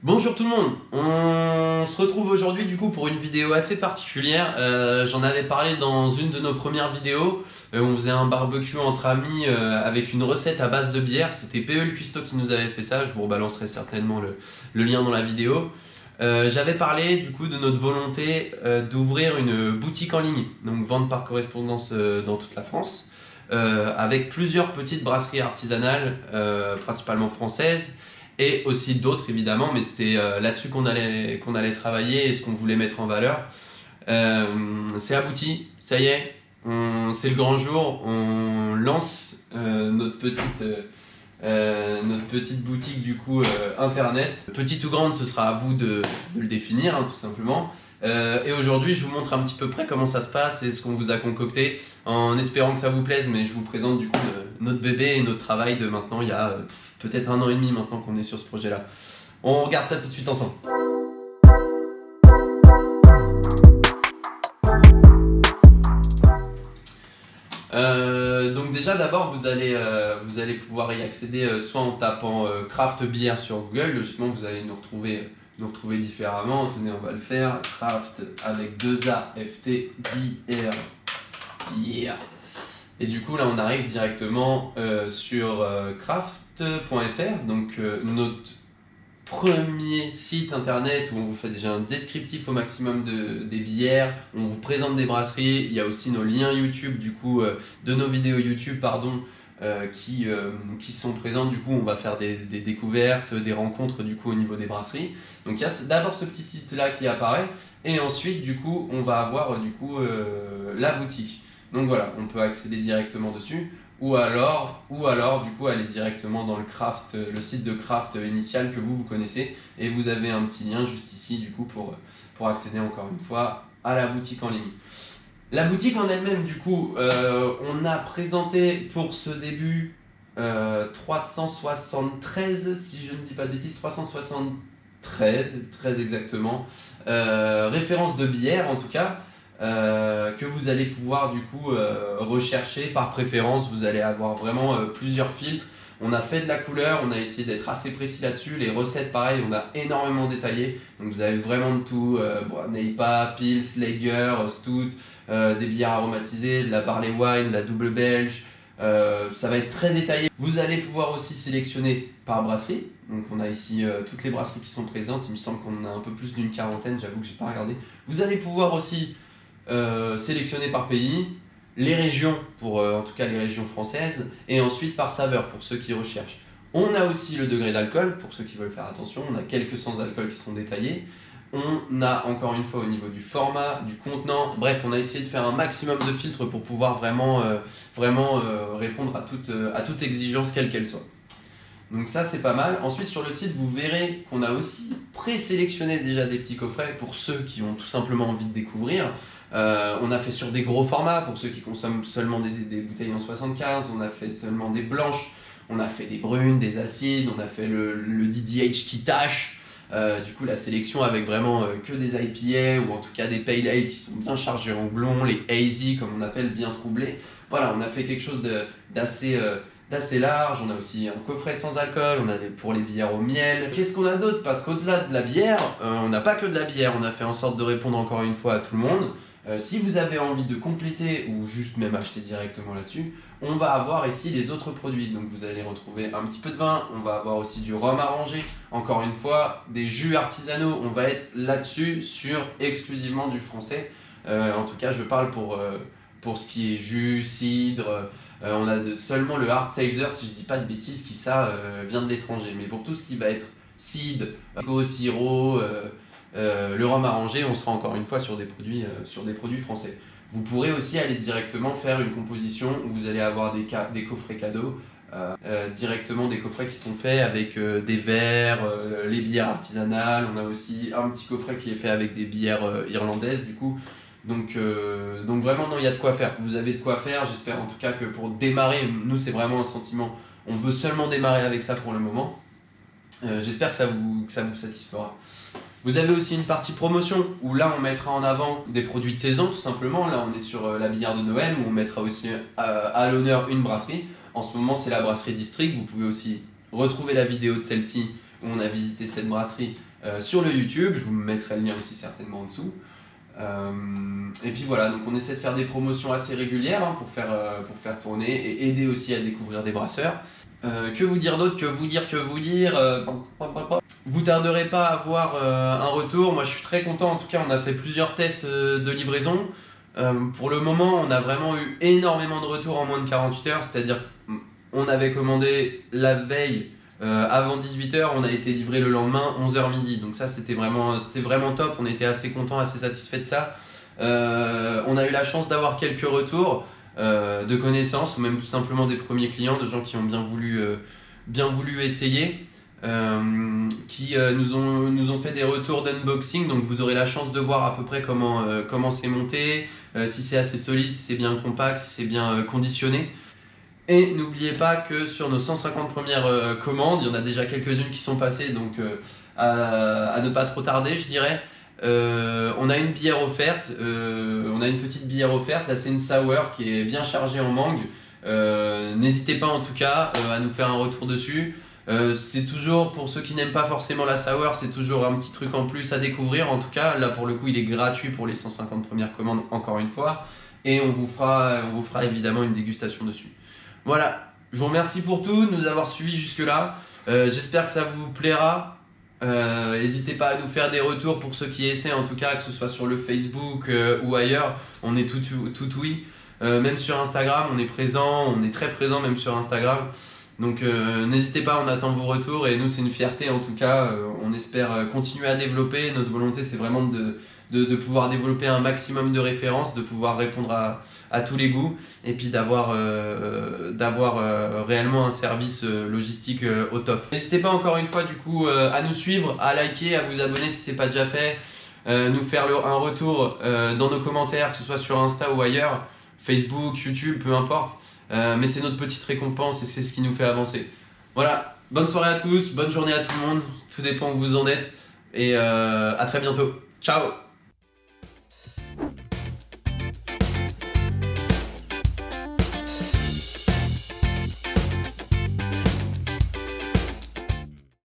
Bonjour tout le monde, on se retrouve aujourd'hui du coup pour une vidéo assez particulière. J'en avais parlé dans une de nos premières vidéos. On faisait un barbecue entre amis avec une recette à base de bière. C'était PE le cuistot qui nous avait fait ça, je vous rebalancerai certainement le lien dans la vidéo. J'avais parlé du coup de notre volonté d'ouvrir une boutique en ligne, donc vente par correspondance dans toute la France, avec plusieurs petites brasseries artisanales, principalement françaises, et aussi d'autres évidemment, mais c'était là-dessus qu'on allait travailler et ce qu'on voulait mettre en valeur. C'est abouti, ça y est, c'est le grand jour, on lance notre petite boutique du coup internet. Petite ou grande, ce sera à vous de le définir tout simplement. Et aujourd'hui je vous montre un petit peu près comment ça se passe et ce qu'on vous a concocté en espérant que ça vous plaise, mais je vous présente du coup notre bébé et notre travail de maintenant il y a peut-être 1 an et demi maintenant qu'on est sur ce projet là. On regarde ça tout de suite ensemble. Donc déjà d'abord vous allez pouvoir y accéder soit en tapant craft bière sur Google. Logiquement vous allez nous retrouver différemment. Tenez, on va le faire, craft avec 2A FT bière. Yeah. Et du coup là on arrive directement sur craft.fr, donc notre premier site internet où on vous fait déjà un descriptif au maximum des bières, on vous présente des brasseries, il y a aussi nos liens YouTube du coup de nos vidéos YouTube qui sont présentes. Du coup on va faire des découvertes, des rencontres du coup au niveau des brasseries. Donc il y a d'abord ce petit site là qui apparaît et ensuite du coup on va avoir du coup la boutique. Donc voilà, on peut accéder directement dessus. Ou alors du coup aller directement dans le site de craft initial que vous connaissez, et vous avez un petit lien juste ici du coup pour accéder encore une fois à la boutique en ligne. La boutique en elle-même du coup, on a présenté pour ce début 373, si je ne dis pas de bêtises, 373, très exactement, références de bière en tout cas. Que vous allez pouvoir du coup rechercher par préférence. Vous allez avoir vraiment plusieurs filtres. On a fait de la couleur, on a essayé d'être assez précis là-dessus. Les recettes pareil, on a énormément détaillé, donc vous avez vraiment de tout, Neipa, Pils, Lager, Stout, des bières aromatisées, de la barley wine, de la double belge. Ça va être très détaillé. Vous allez pouvoir aussi sélectionner par brasserie. Donc on a ici toutes les brasseries qui sont présentes. Il me semble qu'on en a un peu plus d'une quarantaine, j'avoue que j'ai pas regardé. Vous allez pouvoir aussi sélectionner par pays, les régions pour en tout cas les régions françaises, et ensuite par saveur pour ceux qui recherchent. On a aussi le degré d'alcool pour ceux qui veulent faire attention. On a quelques sans alcool qui sont détaillés. On a encore une fois au niveau du format, du contenant, bref, on a essayé de faire un maximum de filtres pour pouvoir vraiment répondre à toute exigence quelle qu'elle soit. Donc ça c'est pas mal. Ensuite sur le site vous verrez qu'on a aussi présélectionné déjà des petits coffrets pour ceux qui ont tout simplement envie de découvrir. On a fait sur des gros formats pour ceux qui consomment seulement des bouteilles en 75, on a fait seulement des blanches, on a fait des brunes, des acides, on a fait le DDH qui tâche. Du coup la sélection avec vraiment que des IPA ou en tout cas des Pale Ale qui sont bien chargés en blond, les hazy comme on appelle, bien troublés. Voilà, on a fait quelque chose d'assez large. On a aussi un coffret sans alcool, on a pour les bières au miel. Qu'est-ce qu'on a d'autre? Parce qu'au-delà de la bière, on n'a pas que de la bière, on a fait en sorte de répondre encore une fois à tout le monde. Si vous avez envie de compléter ou juste même acheter directement là-dessus, on va avoir ici les autres produits. Donc vous allez retrouver un petit peu de vin, on va avoir aussi du rhum arrangé, encore une fois, des jus artisanaux. On va être là-dessus sur exclusivement du français. En tout cas, je parle pour ce qui est jus, cidre. On a seulement le hard seltzer, si je dis pas de bêtises, qui ça vient de l'étranger. Mais pour tout ce qui va être cidre, sirop, le rhum arrangé, on sera encore une fois sur des produits français. Vous pourrez aussi aller directement faire une composition où vous allez avoir des coffrets cadeaux, directement des coffrets qui sont faits avec des verres, les bières artisanales. On a aussi un petit coffret qui est fait avec des bières irlandaises du coup. Donc vraiment non, il y a de quoi faire. Vous avez de quoi faire, j'espère en tout cas que pour démarrer, nous c'est vraiment un sentiment, on veut seulement démarrer avec ça pour le moment. J'espère que ça vous satisfera. Vous avez aussi une partie promotion où là on mettra en avant des produits de saison tout simplement. Là on est sur la bière de Noël où on mettra aussi à l'honneur une brasserie. En ce moment c'est la brasserie District. Vous pouvez aussi retrouver la vidéo de celle-ci où on a visité cette brasserie sur le YouTube. Je vous mettrai le lien aussi certainement en dessous. Et puis voilà, donc on essaie de faire des promotions assez régulières pour faire tourner et aider aussi à découvrir des brasseurs. Que vous dire d'autre, que vous dire vous tarderez pas à avoir un retour. Moi je suis très content, en tout cas on a fait plusieurs tests de livraison. Pour le moment on a vraiment eu énormément de retours en moins de 48 heures, c'est-à-dire on avait commandé la veille avant 18h, on a été livré le lendemain 11h midi, donc ça c'était vraiment top, on était assez content, assez satisfait de ça. On a eu la chance d'avoir quelques retours de connaissances ou même tout simplement des premiers clients, de gens qui ont bien voulu essayer, qui nous ont fait des retours d'unboxing, donc vous aurez la chance de voir à peu près comment c'est monté, si c'est assez solide, si c'est bien compact, si c'est bien conditionné. Et n'oubliez pas que sur nos 150 premières commandes, il y en a déjà quelques-unes qui sont passées, donc à ne pas trop tarder, je dirais. On a une bière offerte, on a une petite bière offerte, là c'est une sour qui est bien chargée en mangue. N'hésitez pas en tout cas à nous faire un retour dessus. C'est toujours, pour ceux qui n'aiment pas forcément la sour, c'est toujours un petit truc en plus à découvrir. En tout cas, là pour le coup il est gratuit pour les 150 premières commandes, encore une fois. Et on vous fera évidemment une dégustation dessus. Voilà, je vous remercie pour tout, de nous avoir suivis jusque-là. J'espère que ça vous plaira. N'hésitez pas à nous faire des retours pour ceux qui essaient, en tout cas, que ce soit sur le Facebook ou ailleurs. On est tout oui. Même sur Instagram, on est présent, on est très présent même sur Instagram. Donc n'hésitez pas, on attend vos retours et nous c'est une fierté en tout cas. On espère continuer à développer. Notre volonté c'est vraiment de pouvoir développer un maximum de références, de pouvoir répondre à tous les goûts et puis d'avoir réellement un service logistique au top. N'hésitez pas encore une fois du coup à nous suivre, à liker, à vous abonner si ce n'est pas déjà fait, nous faire un retour dans nos commentaires, que ce soit sur Insta ou ailleurs, Facebook, YouTube, peu importe. Mais c'est notre petite récompense et c'est ce qui nous fait avancer. Voilà, bonne soirée à tous, bonne journée à tout le monde, tout dépend où vous en êtes et à très bientôt. Ciao!